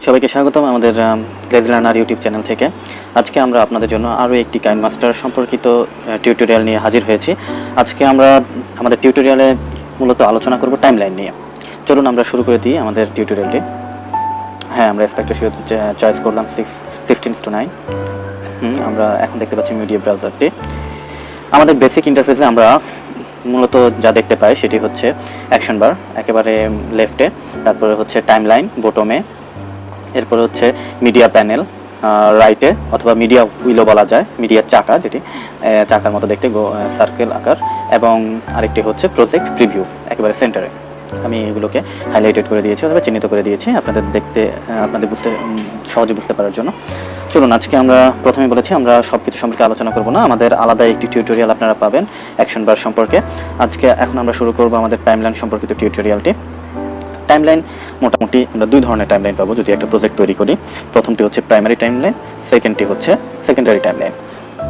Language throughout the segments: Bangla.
সবাইকে স্বাগতম আমাদের লেজ লার্নার ইউটিউব চ্যানেল থেকে। আজকে আমরা আপনাদের জন্য আরও একটি কাইনমাস্টার সম্পর্কিত টিউটোরিয়াল নিয়ে হাজির হয়েছি। আজকে আমরা আমাদের টিউটোরিয়ালে মূলত আলোচনা করব টাইমলাইন নিয়ে। চলুন আমরা শুরু করে দিই আমাদের টিউটোরিয়ালটি। হ্যাঁ, আমরা অ্যাসপেক্ট রেশিও চয়েস করলাম 16:9। আমরা এখন দেখতে পাচ্ছি মিডিয়া ব্রাউজারটি। আমাদের বেসিক ইন্টারফেসে আমরা মূলত যা দেখতে পাই সেটি হচ্ছে অ্যাকশন বার একেবারে লেফটে, তারপরে হচ্ছে টাইমলাইন বটমে, এরপরে হচ্ছে মিডিয়া প্যানেল রাইটে, অথবা মিডিয়া হুইলও বলা যায়, মিডিয়ার চাকা, যেটি চাকার মতো দেখতে সার্কেল আকার, এবং আরেকটি হচ্ছে প্রজেক্ট প্রিভিউ একেবারে সেন্টারে। আমি এগুলোকে হাইলাইটেড করে দিয়েছি অথবা চিহ্নিত করে দিয়েছি আপনাদের সহজে বুঝতে পারার জন্য। চলুন, আজকে আমরা প্রথমে বলেছি আমরা সব কিছু সম্পর্কে আলোচনা করব না, আমাদের আলাদা একটি টিউটোরিয়াল আপনারা পাবেন অ্যাকশন বার সম্পর্কে। এখন আমরা শুরু করব আমাদের টাইমলাইন সম্পর্কিত টিউটোরিয়ালটি। টাইমলাইন মোটামুটি আমরা দুই ধরনের টাইমলাইন পাবো যদি একটা প্রজেক্ট তৈরি করি। প্রথমটি হচ্ছে প্রাইমারি টাইমলাইন, সেকেন্ডটি হচ্ছে সেকেন্ডারি টাইমলাইন।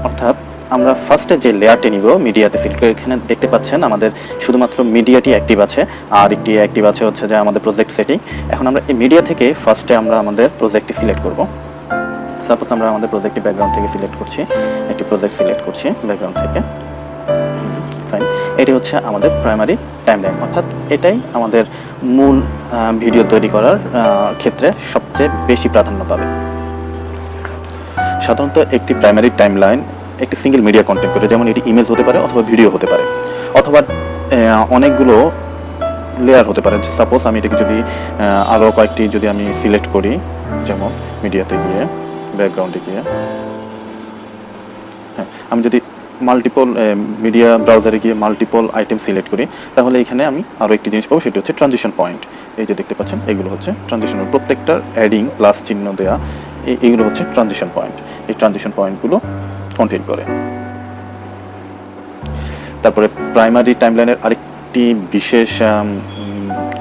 অর্থাৎ আমরা ফার্স্টে যে লেয়ারটি নিব মিডিয়াতে সিলেক্ট করে, এখানে দেখতে পাচ্ছেন আমাদের শুধুমাত্র মিডিয়াটি অ্যাক্টিভ আছে, আর একটি অ্যাক্টিভ আছে হচ্ছে যে আমাদের প্রজেক্ট সেটিং। এখন আমরা এই মিডিয়া থেকে ফার্স্টে আমরা আমাদের প্রজেক্টটি সিলেক্ট করব। সাপোজ আমরা আমাদের প্রজেক্টটি ব্যাকগ্রাউন্ড থেকে সিলেক্ট করছি, একটি প্রজেক্ট সিলেক্ট করছি ব্যাকগ্রাউন্ড থেকে। ফাইন, এটি হচ্ছে আমাদের প্রাইমারি টাইমলাইন, অর্থাৎ এটাই আমাদের মূল ভিডিও তৈরি করার ক্ষেত্রে সবচেয়ে বেশি প্রাধান্য পাবে। সাধারণত একটি প্রাইমারি টাইমলাইন একটি সিঙ্গেল মিডিয়া কন্টেন্ট করে, যেমন এটি ইমেজ হতে পারে অথবা ভিডিও হতে পারে, অথবা অনেকগুলো লেয়ার হতে পারে। সাপোজ আমি এটাকে যদি আরও কয়েকটি যদি আমি সিলেক্ট করি, যেমন মিডিয়াতে গিয়ে ব্যাকগ্রাউন্ডে গিয়ে, হ্যাঁ, আমি যদি মাল্টিপল মিডিয়া ব্রাউজারে গিয়ে মাল্টিপল আইটেম সিলেক্ট করি, তাহলে এখানে আমি আরও একটি জিনিস পাবো, সেটি হচ্ছে ট্রানজিশন পয়েন্ট। এই যে দেখতে পাচ্ছেন, এগুলো হচ্ছে ট্রানজিশন, প্রত্যেকটার অ্যাডিং প্লাস চিহ্ন দেওয়া, এইগুলো হচ্ছে ট্রানজিশন পয়েন্ট। এই ট্রানজিশন পয়েন্টগুলো কন্টেইন করে। তারপরে প্রাইমারি টাইমলাইনের আরেকটি বিশেষ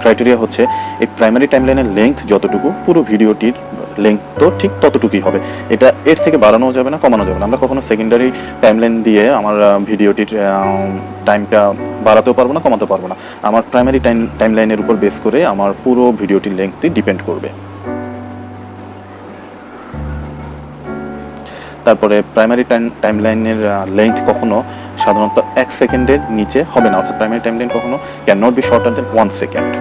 ক্রাইটেরিয়া হচ্ছে এই প্রাইমারি টাইমলাইনের লেংথ যতটুকু, পুরো ভিডিওটির লেংথ তো ঠিক ততটুকুই হবে। এটা এর থেকে বাড়ানো যাবে না, কমানো যাবে না। আমরা কখনো সেকেন্ডারি টাইমলাইন দিয়ে আমার ভিডিওটির টাইমটা বাড়াতেও পারবো না, কমাতেও পারবো না। আমার প্রাইমারি টাইমলাইনের উপর বেস করে আমার পুরো ভিডিওটির লেংথটি ডিপেন্ড করবে। তারপরে প্রাইমারি টাইমলাইনের লেংথ কখনো সাধারণত 1 সেকেন্ডের নিচে হবে না, অর্থাৎ প্রাইমারি টাইমলাইন কখনো can not be shorter than 1 second.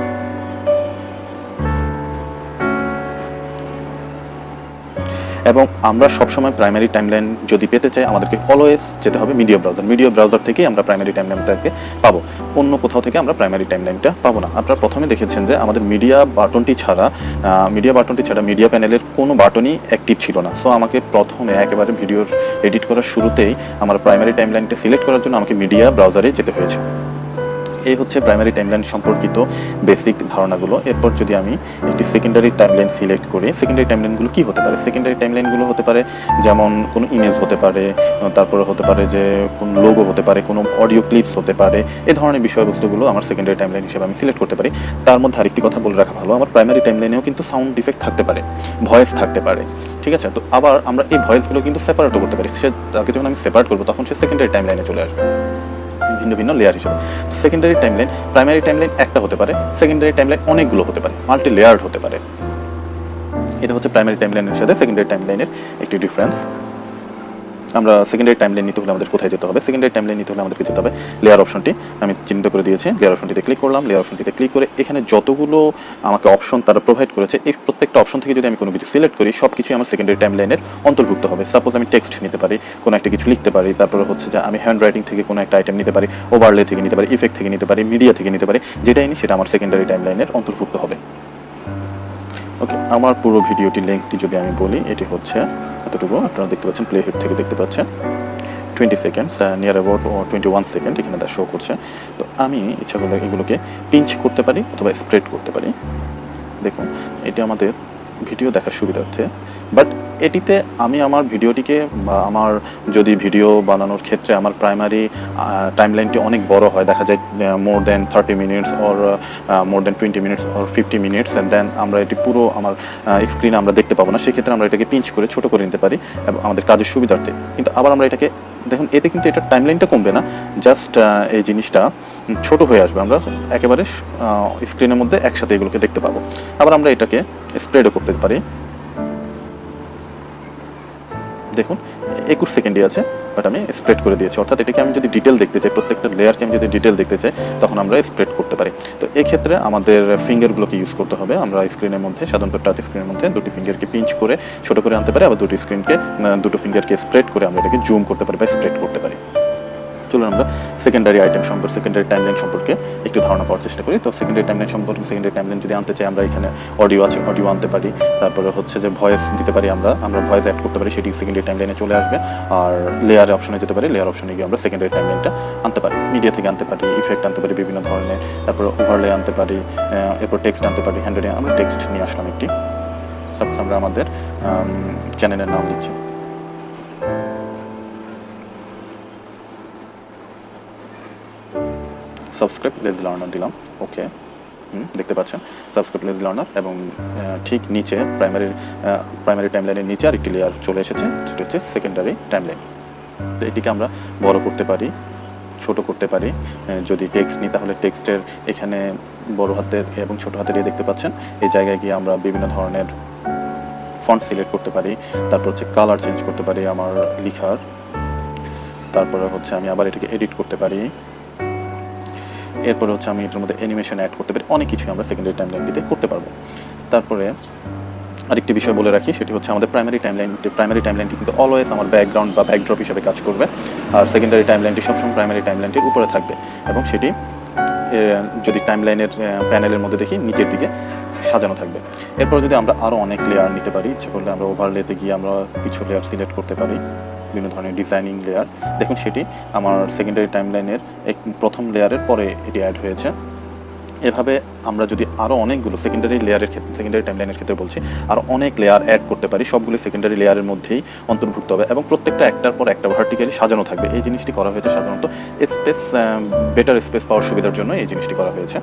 এবং আমরা সবসময় প্রাইমারি টাইমলাইন যদি পেতে চাই, আমাদেরকে অলওয়েজ যেতে হবে মিডিয়া ব্রাউজার। মিডিয়া ব্রাউজার থেকেই আমরা প্রাইমারি টাইমলাইনটাকে পাবো, অন্য কোথাও থেকে আমরা প্রাইমারি টাইমলাইনটা পাবো না। আপনারা প্রথমে দেখেছেন যে আমাদের মিডিয়া বাটনটি ছাড়া মিডিয়া প্যানেলের কোনো বাটনই অ্যাক্টিভ ছিল না। সো আমাকে প্রথমে একেবারে ভিডিওর এডিট করার শুরুতেই আমার প্রাইমারি টাইমলাইনটা সিলেক্ট করার জন্য আমাকে মিডিয়া ব্রাউজারে যেতে হয়েছে। এই হচ্ছে প্রাইমারি টাইমলাইন সম্পর্কিত বেসিক ধারণাগুলো। এরপর যদি আমি একটি সেকেন্ডারি টাইমলাইন সিলেক্ট করি, সেকেন্ডারি টাইমলাইনগুলো কি হতে পারে? সেকেন্ডারি টাইমলাইনগুলো হতে পারে যেমন কোনো ইমেজ হতে পারে, তারপরে হতে পারে যে কোনো লোগো হতে পারে, কোনো অডিও ক্লিপস হতে পারে। এই ধরনের বিষয়বস্তুগুলো আমার সেকেন্ডারি টাইমলাইন হিসেবে আমি সিলেক্ট করতে পারি। তার মধ্যে আরেকটি কথা বলে রাখা ভালো, আমার প্রাইমারি টাইমলাইনেও কিন্তু সাউন্ড ইফেক্ট থাকতে পারে, ভয়েস থাকতে পারে, ঠিক আছে? তো আবার আমরা এই ভয়েসগুলো কিন্তু সেপারেটও করতে পারি। তাকে যখন আমি সেপারেট করবো, তখন সে সেকেন্ডারি টাইমলাইনে চলে আসবে ভিন্ন ভিন্ন লেয়ার হিসেবে। সেকেন্ডারি টাইমলাইন, প্রাইমারি টাইমলাইন একটা হতে পারে, সেকেন্ডারি টাইমলাইন অনেকগুলো হতে পারে, মাল্টি লেয়ার্ড হতে পারে। এটা হচ্ছে প্রাইমারি টাইমলাইনের সাথে সেকেন্ডারি টাইমলাইনের একটি ডিফারেন্স। আমরা সেকেন্ডারি টাইমলাইন নিতে হলে আমাদের কোথায় যেতে হবে? সেকেন্ডারি টাইমলাইন নিতে হলে আমাদেরকে যেতে হবে লেয়ার অপশনটি, আমি চিহ্নিত করে দিয়েছি। লেয়ার অপশনটিতে ক্লিক করলাম। লেয়ার অপশনটিতে ক্লিক করে এখানে যতগুলো আমাকে অপশন তারা প্রোভাইড করেছে, এই প্রত্যেকটা অপশন থেকে যদি আমি কোনো কিছু সিলেক্ট করি, সব কিছুই আমার সেকেন্ডারি টাইমলাইনের অন্তর্ভুক্ত হবে। সাপোজ আমি টেক্সট নিতে পারি, কোনো একটা কিছু লিখতে পারি, তারপরে হচ্ছে যে আমি হ্যান্ড রাইটিং থেকে কোনো একটা আইটেম নিতে পারি, ওভারলে থেকে নিতে পারি, ইফেক্ট থেকে নিতে পারি, মিডিয়া থেকে নিতে পারি, যেটাই নিই সেটা আমার সেকেন্ডারি টাইমলাইনের অন্তর্ভুক্ত হবে। ওকে, আমার পুরো ভিডিওটির লেংথটি যদি আমি বলি, এটি হচ্ছে এতটুকু। আপনারা দেখতে পাচ্ছেন, প্লে হেড থেকে দেখতে পাচ্ছেন 20 সেকেন্ডস, নিয়ার অ্যাবাউট 21 সেকেন্ড এখানে শো করছে। তো আমি ইচ্ছা করলে এগুলোকে পিঞ্চ করতে পারি অথবা স্প্রেড করতে পারি। দেখুন, এটি আমাদের ভিডিও দেখার সুবিধার্থে, বাট এটিতে আমি আমার ভিডিওটিকে বা আমার যদি ভিডিও বানানোর ক্ষেত্রে আমার প্রাইমারি টাইমলাইনটি অনেক বড় হয়, দেখা যায় more than 30 minutes or more than 20 minutes or 50 minutes, and then আমরা এটি পুরো আমার স্ক্রিনে আমরা দেখতে পাবো না। সেক্ষেত্রে আমরা এটাকে পিঞ্চ করে ছোটো করে নিতে পারি এবং আমাদের কাজের সুবিধার্থে। কিন্তু আবার আমরা এটাকে দেখুন, এতে কিন্তু এটার টাইমলাইনটা কমবে না, জাস্ট এই জিনিসটা ছোট হয়ে আসবে। আমরা একেবারে স্ক্রিনের মধ্যে একসাথে এগুলোকে দেখতে পাবো। আবার আমরা এটাকে স্প্রেডও করতে পারি। দেখুন 21 সেকেন্ডই আছে, বাট আমি স্প্রেড করে দিয়েছি। অর্থাৎ এটাকে আমি যদি ডিটেল দেখতে চাই, প্রত্যেকটা লেয়ারকে আমি যদি ডিটেল দেখতে চাই, তখন আমরা স্প্রেড করতে পারি। তো এক্ষেত্রে আমাদের ফিঙ্গারগুলোকে ইউজ করতে হবে। আমরা স্ক্রিনের মধ্যে, সাধারণত টাচ স্ক্রিনের মধ্যে দুটি ফিঙ্গারকে পিঞ্চ করে ছোটো করে আনতে পারি, আবার দুটো ফিঙ্গারকে স্প্রেড করে আমরা এটাকে জুম করতে পারি বা স্প্রেড করতে পারি। চলুন আমরা সেকেন্ডারি টাইমলাইন সম্পর্কে একটু ধারণা পাওয়ার চেষ্টা করি। তো সেকেন্ডারি টাইমলাইন যদি আনতে চাই, আমরা এখানে অডিও আছে, অডিও আনতে পারি। তারপরে হচ্ছে যে ভয়েস দিতে পারি, আমরা ভয়েস অ্যাড করতে পারি, সেটি সেকেন্ডারি টাইমলাইনে চলে আসবে। আর লেয়ার অপশনে যেতে পারি, লেয়ার অপশনে গিয়ে আমরা সেকেন্ডারি টাইমলাইনটা আনতে পারি। মিডিয়া থেকে আনতে পারি, ইফেক্ট আনতে পারি বিভিন্ন ধরনের, তারপরে ওভারলে আনতে পারি, এরপর টেক্সট আনতে পারি। হ্যান্ডেলে আমরা টেক্সট নিয়ে আসলাম একটি। সাপোজ আমরা আমাদের চ্যানেলের নাম দিচ্ছি, সাবস্ক্রাইব লেজ লার্নার দিলাম, ওকে। দেখতে পাচ্ছেন সাবস্ক্রাইব লেজ লার্নার, এবং ঠিক নিচে প্রাইমারি টাইমলাইনের নিচে আরেকটি লেয়ার চলে এসেছে, সেটা হচ্ছে সেকেন্ডারি টাইমলাইন। তো এটিকে আমরা বড় করতে পারি, ছোট করতে পারি। যদি টেক্সট নিই তাহলে টেক্সটের এখানে বড় হাতের এবং ছোট হাতের দেখতে পাচ্ছেন, এই জায়গায় গিয়ে আমরা বিভিন্ন ধরনের ফন্ট সিলেক্ট করতে পারি। তারপর হচ্ছে কালার চেঞ্জ করতে পারি আমার লেখার। তারপরে হচ্ছে আমি আবার এটাকে এডিট করতে পারি। এরপরে হচ্ছে আমি এটার মধ্যে অ্যানিমেশন অ্যাড করতে পারি। অনেক কিছুই আমরা সেকেন্ডারি টাইমলাইনটিতে করতে পারবো। তারপরে আরেকটি বিষয় বলে রাখি, সেটি হচ্ছে আমাদের প্রাইমারি টাইমলাইনটি কিন্তু অলওয়েজ আমার ব্যাকগ্রাউন্ড বা ব্যাকড্রপ হিসেবে কাজ করবে, আর সেকেন্ডারি টাইমলাইনটি সবসময় প্রাইমারি টাইমলাইনটির উপরে থাকবে, এবং সেটি যদি টাইমলাইনের প্যানেলের মধ্যে দেখি নিচের দিকে সাজানো থাকবে। এরপর যদি আমরা আরও অনেক লেয়ার নিতে পারি, ইচ্ছে করলে আমরা ওভারলেতে গিয়ে আমরা কিছু লেয়ার সিলেক্ট করতে পারি, বিভিন্ন ধরনের ডিজাইনিং লেয়ার। দেখুন সেটি আমার সেকেন্ডারি টাইমলাইনের প্রথম লেয়ারের পরে এটি অ্যাড হয়েছে। এভাবে আমরা যদি আরও অনেকগুলো সেকেন্ডারি টাইমলাইনের ক্ষেত্রে বলছি, আরও অনেক লেয়ার অ্যাড করতে পারি, সবগুলি সেকেন্ডারি লেয়ারের মধ্যেই অন্তর্ভুক্ত হবে, এবং প্রত্যেকটা একটার পর একটা ভার্টিক্যালি সাজানো থাকবে। এই জিনিসটি করা হয়েছে সাধারণত বেটার স্পেস পাওয়ার সুবিধার জন্য এই জিনিসটি করা হয়েছে।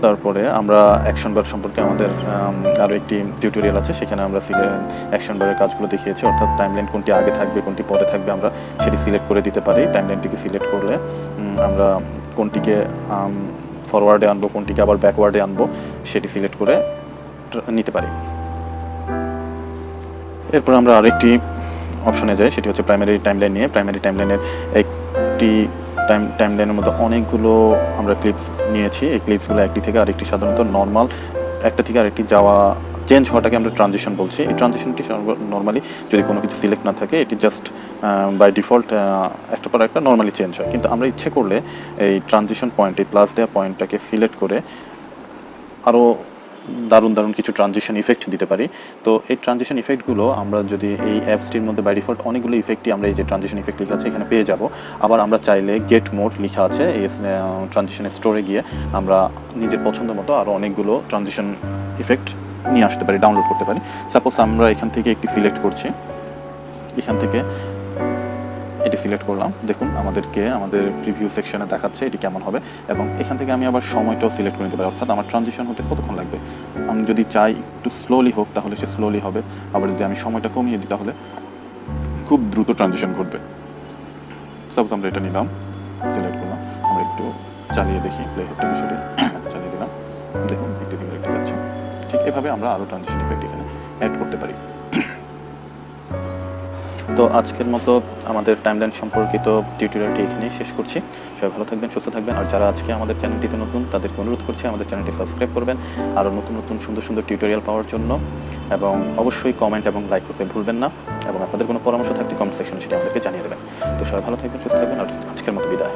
তারপরে আমরা অ্যাকশন বার সম্পর্কে আমাদের আরও একটি টিউটোরিয়াল আছে, সেখানে আমরা অ্যাকশন বারের কাজগুলো দেখিয়েছি। অর্থাৎ টাইমলাইন কোনটি আগে থাকবে, কোনটি পরে থাকবে, আমরা সেটি সিলেক্ট করে দিতে পারি। টাইমলাইনটিকে সিলেক্ট করলে আমরা কোনটিকে ফরওয়ার্ডে আনবো, কোনটিকে আবার ব্যাকওয়ার্ডে আনবো, সেটি সিলেক্ট করে নিতে পারি। এরপর আমরা আরেকটি অপশনে যাই, সেটি হচ্ছে প্রাইমারি টাইমলাইন নিয়ে। প্রাইমারি টাইমলাইনের একটি টাইমলাইনের মধ্যে অনেকগুলো আমরা ক্লিপস নিয়েছি। এই ক্লিপসগুলো একটি থেকে আরেকটি, সাধারণত নর্মাল একটা থেকে আরেকটি চেঞ্জ হওয়াটাকে আমরা ট্রানজিশন বলছি। এই ট্রানজিশনটি নর্মালি যদি কোনো কিছু সিলেক্ট না থাকে, এটি জাস্ট বাই ডিফল্ট একটা পর একটা নর্মালি চেঞ্জ হয়। কিন্তু আমরা ইচ্ছে করলে এই ট্রানজিশন পয়েন্ট, এই প্লাস দেওয়া পয়েন্টটাকে সিলেক্ট করে আরও দারুণ কিছু ট্রানজিশন ইফেক্ট দিতে পারি। তো এই ট্রানজিশন ইফেক্টগুলো আমরা যদি এই অ্যাপসটির মধ্যে বাই ডিফল্ট অনেকগুলো ইফেক্টই আমরা এই যে ট্রানজিশন ইফেক্ট লেখা আছে এখানে পেয়ে যাব। আবার আমরা চাইলে গেট মোড লেখা আছে এই ট্রানজিশন স্টোরে গিয়ে আমরা নিজের পছন্দ মতো আরও অনেকগুলো ট্রানজিশন ইফেক্ট নিয়ে আসতে পারি, ডাউনলোড করতে পারি। সাপোজ আমরা এখান থেকে একটি সিলেক্ট করছি, এখান থেকে এটি সিলেক্ট করলাম। দেখুন আমাদের প্রিভিউ সেকশনে দেখাচ্ছে এটি কেমন হবে, এবং এখান থেকে আমি আবার সময়টাও সিলেক্ট করে নিতে পারি, অর্থাৎ আমার ট্রানজিশন হতে কতক্ষণ লাগবে। আমি যদি চাই একটু স্লোলি হোক তাহলে সে স্লোলি হবে, আবার যদি আমি সময়টা কমিয়ে দিই তাহলে খুব দ্রুত ট্রানজিশন ঘটবে। সাপোজ আমরা এটা নিলাম, সিলেক্ট করলাম, আমরা একটু চালিয়ে দেখি, প্লে হতে বিষয়টি চালিয়ে দিলাম, দেখুন একটু একটু যাচ্ছে। ঠিক এভাবে আমরা আরও ট্রানজিশন ইফেক্ট এখানে অ্যাড করতে পারি। তো আজকের মতো আমাদের টাইমলাইন সম্পর্কিত টিউটোরিয়ালটি এখানেই শেষ করছি। সবাই ভালো থাকবেন, সুস্থ থাকবেন। আর যারা আজকে আমাদের চ্যানেলটিতে নতুন, তাদেরকে অনুরোধ করছি আমাদের চ্যানেলটি সাবস্ক্রাইব করবেন আরও নতুন সুন্দর টিউটোরিয়াল পাওয়ার জন্য, এবং অবশ্যই কমেন্ট এবং লাইক করতে ভুলবেন না, এবং আপনাদের কোনো পরামর্শ থাকলে কমেন্ট সেকশনে সেটা আমাদেরকে জানিয়ে দেবেন। তো সবাই ভালো থাকবেন, সুস্থ থাকবেন। আর আজকের মতো বিদায়।